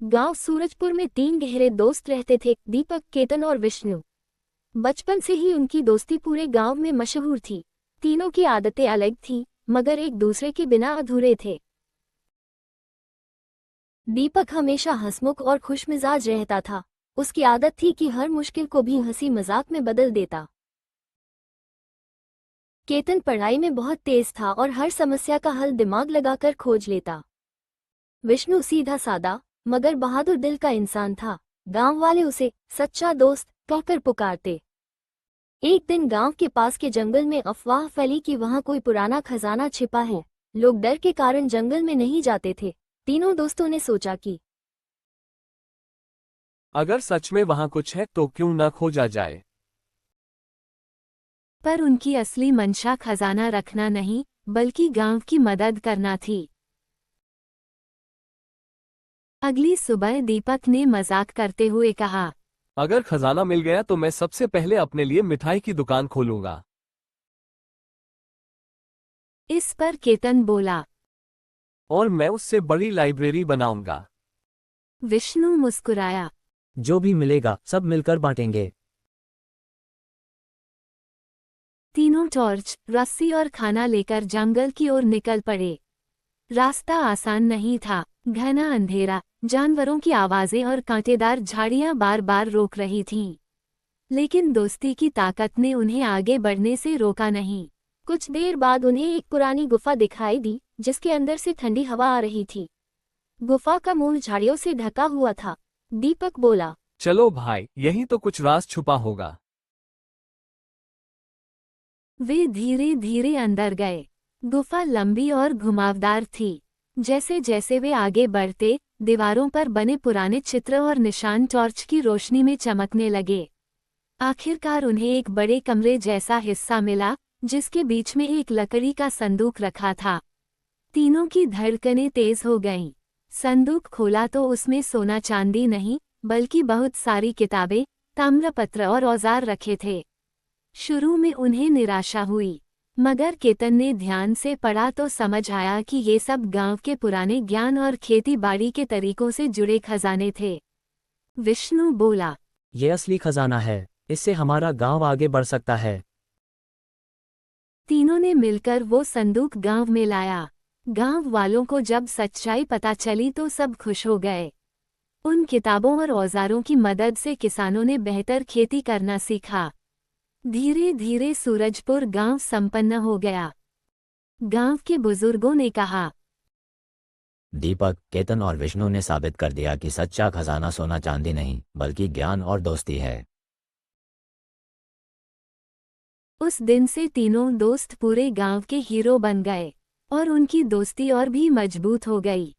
गांव सूरजपुर में 3 गहरे दोस्त रहते थे, दीपक, केतन और विष्णु। बचपन से ही उनकी दोस्ती पूरे गांव में मशहूर थी। तीनों की आदतें अलग थीं, मगर एक दूसरे के बिना अधूरे थे। दीपक हमेशा हंसमुख और खुशमिजाज रहता था। उसकी आदत थी कि हर मुश्किल को भी हंसी मजाक में बदल देता। केतन पढ़ाई में बहुत तेज था और हर समस्या का हल दिमाग लगाकर खोज लेता। विष्णु सीधा सादा मगर बहादुर दिल का इंसान था। गांव वाले उसे सच्चा दोस्त कहकर पुकारते। एक दिन गांव के पास के जंगल में अफवाह फैली कि वहां कोई पुराना खजाना छिपा है। लोग डर के कारण जंगल में नहीं जाते थे। तीनों दोस्तों ने सोचा कि अगर सच में वहां कुछ है तो क्यों न खोजा जाए। पर उनकी असली मंशा खजाना रखना नहीं, बल्कि गांव की मदद करना थी। अगली सुबह दीपक ने मजाक करते हुए कहा, अगर खजाना मिल गया तो मैं सबसे पहले अपने लिए मिठाई की दुकान खोलूंगा। इस पर केतन बोला। और मैं उससे बड़ी लाइब्रेरी बनाऊंगा। विष्णु मुस्कुराया। जो भी मिलेगा सब मिलकर बांटेंगे। तीनों टॉर्च, रस्सी और खाना लेकर जंगल की ओर निकल पड़े। रास्ता आसान नहीं था। घना अंधेरा, जानवरों की आवाजें और कांटेदार झाड़ियां बार बार रोक रही थीं। लेकिन दोस्ती की ताकत ने उन्हें आगे बढ़ने से रोका नहीं। कुछ देर बाद उन्हें एक पुरानी गुफा दिखाई दी, जिसके अंदर से ठंडी हवा आ रही थी। गुफा का मूल झाड़ियों से ढका हुआ था। दीपक बोला, चलो भाई, यही तो कुछ राज छुपा होगा। वे धीरे धीरे अंदर गए। गुफा लंबी और घुमावदार थी। जैसे जैसे वे आगे बढ़ते, दीवारों पर बने पुराने चित्र और निशान टॉर्च की रोशनी में चमकने लगे। आखिरकार उन्हें एक बड़े कमरे जैसा हिस्सा मिला, जिसके बीच में एक लकड़ी का संदूक रखा था। तीनों की धड़कनें तेज हो गईं। संदूक खोला तो उसमें सोना चांदी नहीं, बल्कि बहुत सारी किताबें, ताम्रपत्र और औजार रखे थे। शुरू में उन्हें निराशा हुई, मगर केतन ने ध्यान से पढ़ा तो समझ आया कि ये सब गांव के पुराने ज्ञान और खेती बाड़ी के तरीकों से जुड़े खजाने थे। विष्णु बोला, ये असली खजाना है, इससे हमारा गांव आगे बढ़ सकता है। तीनों ने मिलकर वो संदूक गांव में लाया। गांव वालों को जब सच्चाई पता चली तो सब खुश हो गए। उन किताबों और औजारों की मदद से किसानों ने बेहतर खेती करना सीखा। धीरे धीरे सूरजपुर गांव संपन्न हो गया। गांव के बुजुर्गों ने कहा, दीपक, केतन और विष्णु ने साबित कर दिया कि सच्चा खजाना सोना चांदी नहीं, बल्कि ज्ञान और दोस्ती है। उस दिन से तीनों दोस्त पूरे गांव के हीरो बन गए और उनकी दोस्ती और भी मजबूत हो गई।